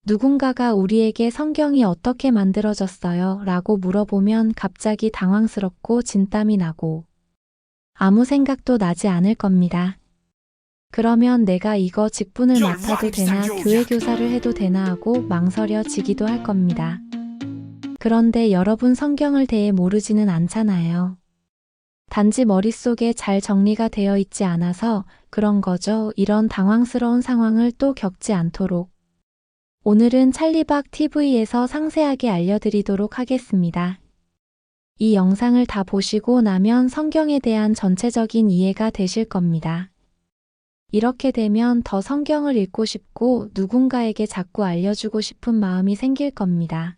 누군가가 우리에게 성경이 어떻게 만들어졌어요? 라고 물어보면 갑자기 당황스럽고 진땀이 나고 아무 생각도 나지 않을 겁니다. 그러면 내가 이거 직분을 맡아도 되나, 교회 교사를 해도 되나 하고 망설여지기도 할 겁니다. 그런데 여러분 성경을 대해 모르지는 않잖아요. 단지 머릿속에 잘 정리가 되어 있지 않아서 그런 거죠. 이런 당황스러운 상황을 또 겪지 않도록 오늘은 찰리박 TV에서 상세하게 알려드리도록 하겠습니다. 이 영상을 다 보시고 나면 성경에 대한 전체적인 이해가 되실 겁니다. 이렇게 되면 더 성경을 읽고 싶고 누군가에게 자꾸 알려주고 싶은 마음이 생길 겁니다.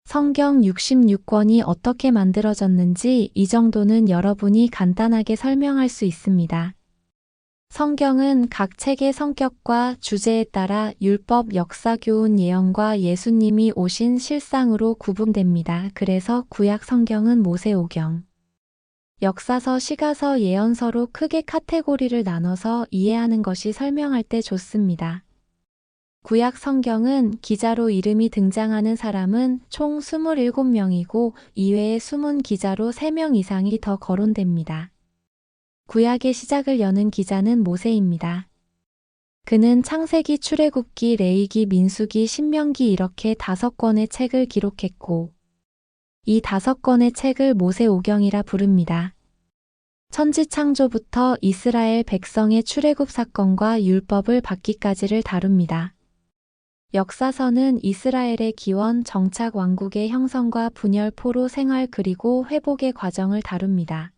성경 66권이 어떻게 만들어졌는지 이 정도는 여러분이 간단하게 설명할 수 있습니다. 성경은 각 책의 성격과 주제에 따라 율법, 역사, 교훈, 예언과 예수님이 오신 실상으로 구분됩니다. 그래서 구약 성경은 모세오경, 역사서, 시가서, 예언서로 크게 카테고리를 나눠서 이해하는 것이 설명할 때 좋습니다. 구약 성경은 기자로 이름이 등장하는 사람은 총 27명이고 이외에 숨은 기자로 3명 이상이 더 거론됩니다. 구약의 시작을 여는 기자는 모세입니다. 그는 창세기, 출애굽기, 레위기, 민수기, 신명기 이렇게 5권의 책을 기록했고 이 5권의 책을 모세오경이라 부릅니다. 천지창조부터 이스라엘 백성의 출애굽 사건과 율법을 받기까지를 다룹니다. 역사서는 이스라엘의 기원, 정착, 왕국의 형성과 분열, 포로 생활 그리고 회복의 과정을 다룹니다.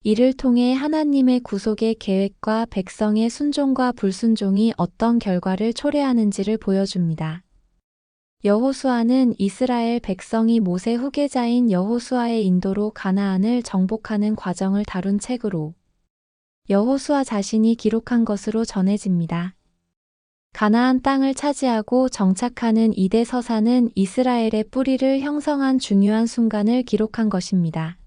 이를 통해 하나님의 구속의 계획과 백성의 순종과 불순종이 어떤 결과를 초래하는지를 보여줍니다. 여호수아는 이스라엘 백성이 모세 후계자인 여호수아의 인도로 가나안을 정복하는 과정을 다룬 책으로 여호수아 자신이 기록한 것으로 전해집니다. 가나안 땅을 차지하고 정착하는 이대 서사는 이스라엘의 뿌리를 형성한 중요한 순간을 기록한 것입니다.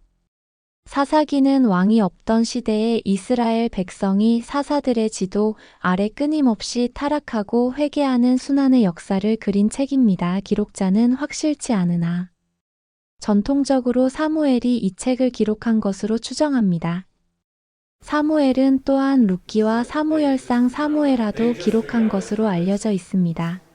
사사기는 왕이 없던 시대에 이스라엘 백성이 사사들의 지도 아래 끊임없이 타락하고 회개하는 순환의 역사를 그린 책입니다. 기록자는 확실치 않으나 전통적으로 사무엘이 이 책을 기록한 것으로 추정합니다. 사무엘은 또한 룻기와 사무엘상 사무엘하도 기록한 것으로 알려져 있습니다.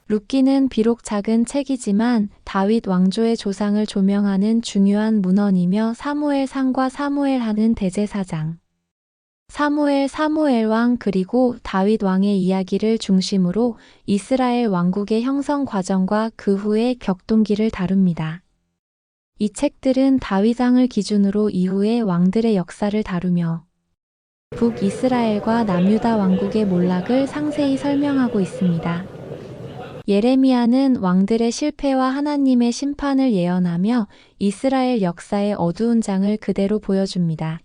룻기는 비록 작은 책이지만 다윗 왕조의 조상을 조명하는 중요한 문헌이며 사무엘상과 사무엘하는 대제사장, 사무엘, 사무엘왕 그리고 다윗 왕의 이야기를 중심으로 이스라엘 왕국의 형성 과정과 그 후의 격동기를 다룹니다. 이 책들은 다윗왕을 기준으로 이후의 왕들의 역사를 다루며 북이스라엘과 남유다 왕국의 몰락을 상세히 설명하고 있습니다. 예레미야는 왕들의 실패와 하나님의 심판을 예언하며 이스라엘 역사의 어두운 장을 그대로 보여줍니다.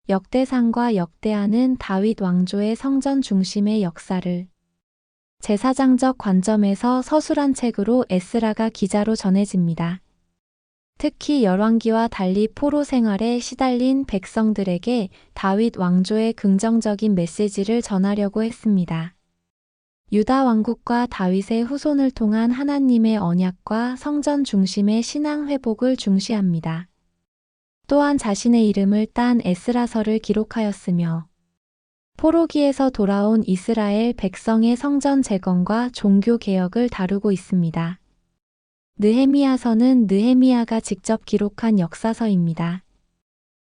역대상과 역대하는 다윗 왕조의 성전 중심의 역사를 제사장적 관점에서 서술한 책으로 에스라가 기자로 전해집니다. 특히 열왕기와 달리 포로 생활에 시달린 백성들에게 다윗 왕조의 긍정적인 메시지를 전하려고 했습니다. 유다 왕국과 다윗의 후손을 통한 하나님의 언약과 성전 중심의 신앙 회복을 중시합니다. 또한 자신의 이름을 딴 에스라서를 기록하였으며 포로기에서 돌아온 이스라엘 백성의 성전 재건과 종교 개혁을 다루고 있습니다. 느헤미야서는 느헤미야가 직접 기록한 역사서입니다.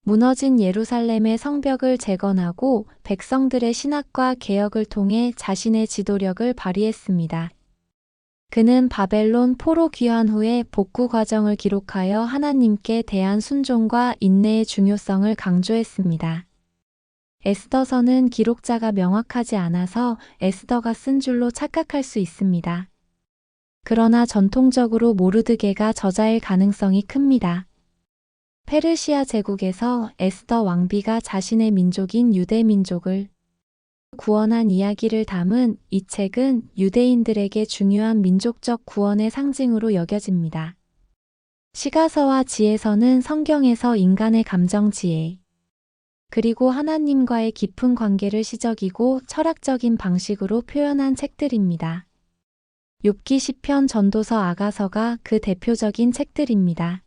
무너진 예루살렘의 성벽을 재건하고 백성들의 신학과 개혁을 통해 자신의 지도력을 발휘했습니다. 그는 바벨론 포로 귀환 후의 복구 과정을 기록하여 하나님께 대한 순종과 인내의 중요성을 강조했습니다. 에스더서는 기록자가 명확하지 않아서 에스더가 쓴 줄로 착각할 수 있습니다. 그러나 전통적으로 모르드게가 저자일 가능성이 큽니다. 페르시아 제국에서 에스더 왕비가 자신의 민족인 유대 민족을 구원한 이야기를 담은 이 책은 유대인들에게 중요한 민족적 구원의 상징으로 여겨집니다. 시가서와 지혜서는 성경에서 인간의 감정 지혜, 그리고 하나님과의 깊은 관계를 시적이고 철학적인 방식으로 표현한 책들입니다. 욥기 시편 전도서 아가서가 그 대표적인 책들입니다.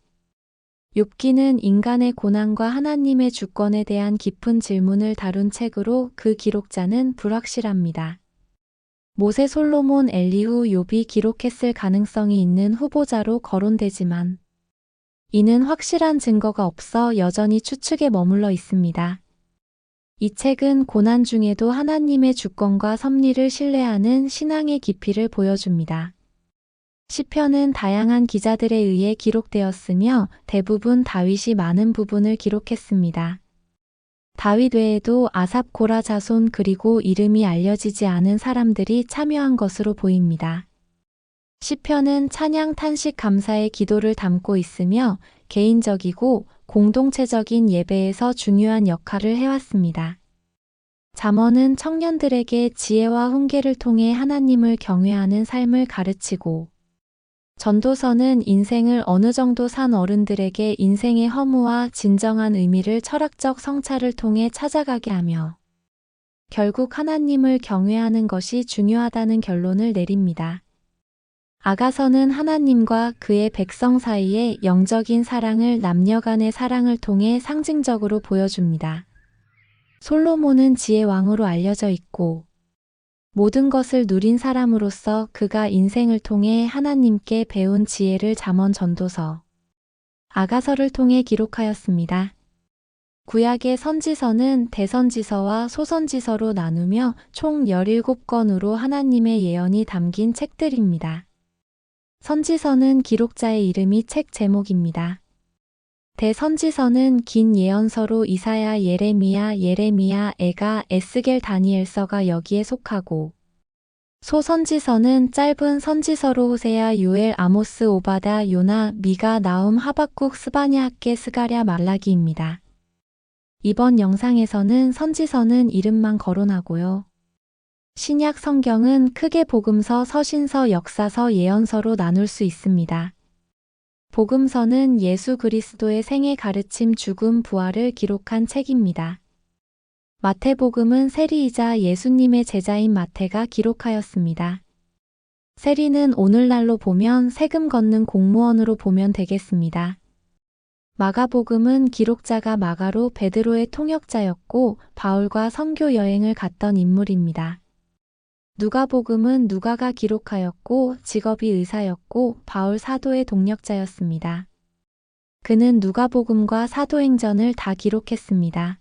욥기는 인간의 고난과 하나님의 주권에 대한 깊은 질문을 다룬 책으로 그 기록자는 불확실합니다. 모세, 솔로몬, 엘리후, 욥이 기록했을 가능성이 있는 후보자로 거론되지만 이는 확실한 증거가 없어 여전히 추측에 머물러 있습니다. 이 책은 고난 중에도 하나님의 주권과 섭리를 신뢰하는 신앙의 깊이를 보여줍니다. 시편은 다양한 기자들에 의해 기록되었으며 대부분 다윗이 많은 부분을 기록했습니다. 다윗 외에도 아삽, 고라 자손 그리고 이름이 알려지지 않은 사람들이 참여한 것으로 보입니다. 시편은 찬양, 탄식, 감사의 기도를 담고 있으며 개인적이고 공동체적인 예배에서 중요한 역할을 해왔습니다. 잠언은 청년들에게 지혜와 훈계를 통해 하나님을 경외하는 삶을 가르치고 전도서는 인생을 어느 정도 산 어른들에게 인생의 허무와 진정한 의미를 철학적 성찰을 통해 찾아가게 하며 결국 하나님을 경외하는 것이 중요하다는 결론을 내립니다. 아가서는 하나님과 그의 백성 사이의 영적인 사랑을 남녀 간의 사랑을 통해 상징적으로 보여줍니다. 솔로몬은 지혜 왕으로 알려져 있고 모든 것을 누린 사람으로서 그가 인생을 통해 하나님께 배운 지혜를 잠언, 전도서, 아가서를 통해 기록하였습니다. 구약의 선지서는 대선지서와 소선지서로 나누며 총 17권으로 하나님의 예언이 담긴 책들입니다. 선지서는 기록자의 이름이 책 제목입니다. 대선지서는 긴 예언서로 이사야, 예레미야, 에가, 에스겔, 다니엘서가 여기에 속하고 소선지서는 짧은 선지서로 호세야, 요엘, 아모스, 오바다, 요나, 미가, 나훔, 하박국, 스바냐, 학개, 스가랴, 말라기입니다. 이번 영상에서는 선지서는 이름만 거론하고요. 신약 성경은 크게 복음서, 서신서, 역사서, 예언서로 나눌 수 있습니다. 복음서는 예수 그리스도의 생애, 가르침, 죽음, 부활을 기록한 책입니다. 마태복음은 세리이자 예수님의 제자인 마태가 기록하였습니다. 세리는 오늘날로 보면 세금 걷는 공무원으로 보면 되겠습니다. 마가복음은 기록자가 마가로 베드로의 통역자였고 바울과 선교 여행을 갔던 인물입니다. 누가복음은 누가가 기록하였고 직업이 의사였고 바울 사도의 동역자였습니다. 그는 누가복음과 사도행전을 다 기록했습니다.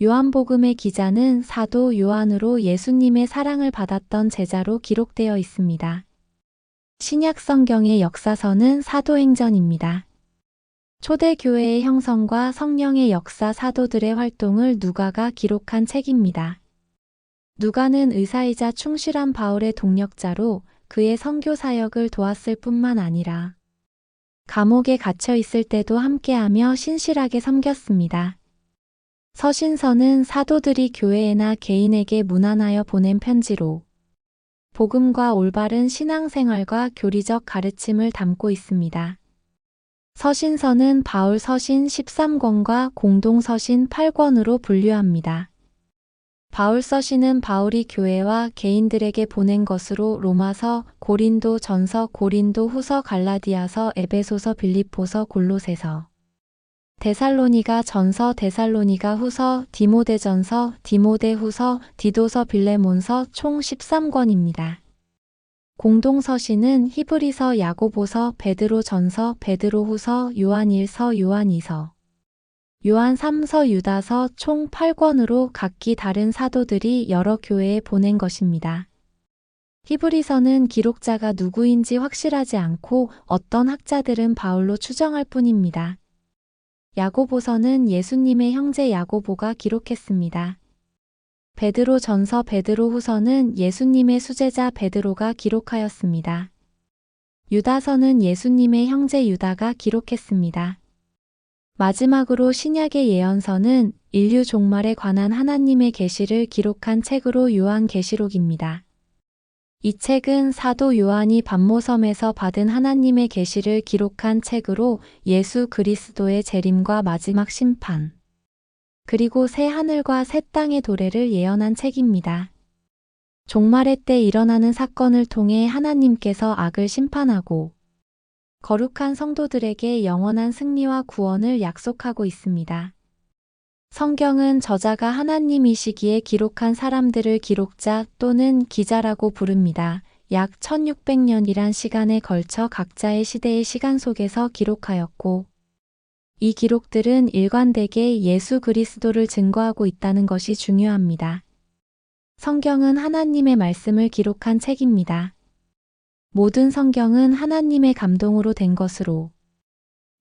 요한복음의 기자는 사도 요한으로 예수님의 사랑을 받았던 제자로 기록되어 있습니다. 신약 성경의 역사서는 사도행전입니다. 초대교회의 형성과 성령의 역사, 사도들의 활동을 누가가 기록한 책입니다. 누가는 의사이자 충실한 바울의 동역자로 그의 선교 사역을 도왔을 뿐만 아니라 감옥에 갇혀 있을 때도 함께하며 신실하게 섬겼습니다. 서신서는 사도들이 교회에나 개인에게 문안하여 보낸 편지로 복음과 올바른 신앙생활과 교리적 가르침을 담고 있습니다. 서신서는 바울 서신 13권과 공동서신 8권으로 분류합니다. 바울 서신은 바울이 교회와 개인들에게 보낸 것으로 로마서, 고린도 전서, 고린도 후서, 갈라디아서, 에베소서, 빌립보서, 골로새서, 데살로니가 전서, 데살로니가 후서, 디모데전서, 디모데후서, 디도서, 빌레몬서 총 13권입니다. 공동서신은 히브리서, 야고보서, 베드로 전서, 베드로 후서, 요한 1서, 요한 2서, 요한 3서, 유다서 총 8권으로 각기 다른 사도들이 여러 교회에 보낸 것입니다. 히브리서는 기록자가 누구인지 확실하지 않고 어떤 학자들은 바울로 추정할 뿐입니다. 야고보서는 예수님의 형제 야고보가 기록했습니다. 베드로 전서, 베드로 후서는 예수님의 수제자 베드로가 기록하였습니다. 유다서는 예수님의 형제 유다가 기록했습니다. 마지막으로 신약의 예언서는 인류 종말에 관한 하나님의 계시를 기록한 책으로 요한계시록입니다. 이 책은 사도 요한이 pat모섬에서 받은 하나님의 계시를 기록한 책으로 예수 그리스도의 재림과 마지막 심판, 그리고 새 하늘과 새 땅의 도래를 예언한 책입니다. 종말의 때 일어나는 사건을 통해 하나님께서 악을 심판하고 거룩한 성도들에게 영원한 승리와 구원을 약속하고 있습니다. 성경은 저자가 하나님이시기에 기록한 사람들을 기록자 또는 기자라고 부릅니다. 약 1600년이란 시간에 걸쳐 각자의 시대의 시간 속에서 기록하였고, 이 기록들은 일관되게 예수 그리스도를 증거하고 있다는 것이 중요합니다. 성경은 하나님의 말씀을 기록한 책입니다. 모든 성경은 하나님의 감동으로 된 것으로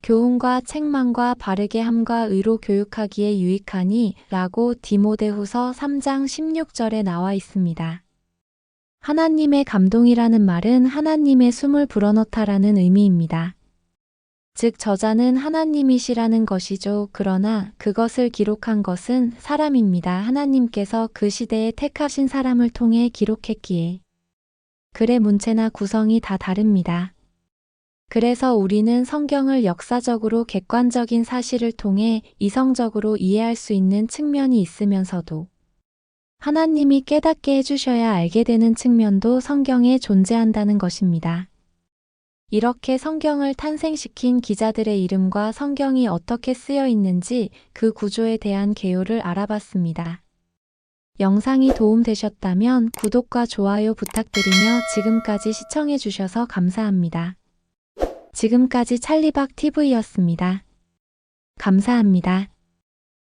교훈과 책망과 바르게 함과 의로 교육하기에 유익하니 라고 디모데후서 3장 16절에 나와 있습니다. 하나님의 감동이라는 말은 하나님의 숨을 불어넣다라는 의미입니다. 즉 저자는 하나님이시라는 것이죠. 그러나 그것을 기록한 것은 사람입니다. 하나님께서 그 시대에 택하신 사람을 통해 기록했기에 글의 문체나 구성이 다 다릅니다. 그래서 우리는 성경을 역사적으로 객관적인 사실을 통해 이성적으로 이해할 수 있는 측면이 있으면서도 하나님이 깨닫게 해주셔야 알게 되는 측면도 성경에 존재한다는 것입니다. 이렇게 성경을 탄생시킨 기자들의 이름과 성경이 어떻게 쓰여 있는지 그 구조에 대한 개요를 알아봤습니다. 영상이 도움되셨다면 구독과 좋아요 부탁드리며 지금까지 시청해주셔서 감사합니다. 지금까지 찰리박 TV였습니다. 감사합니다.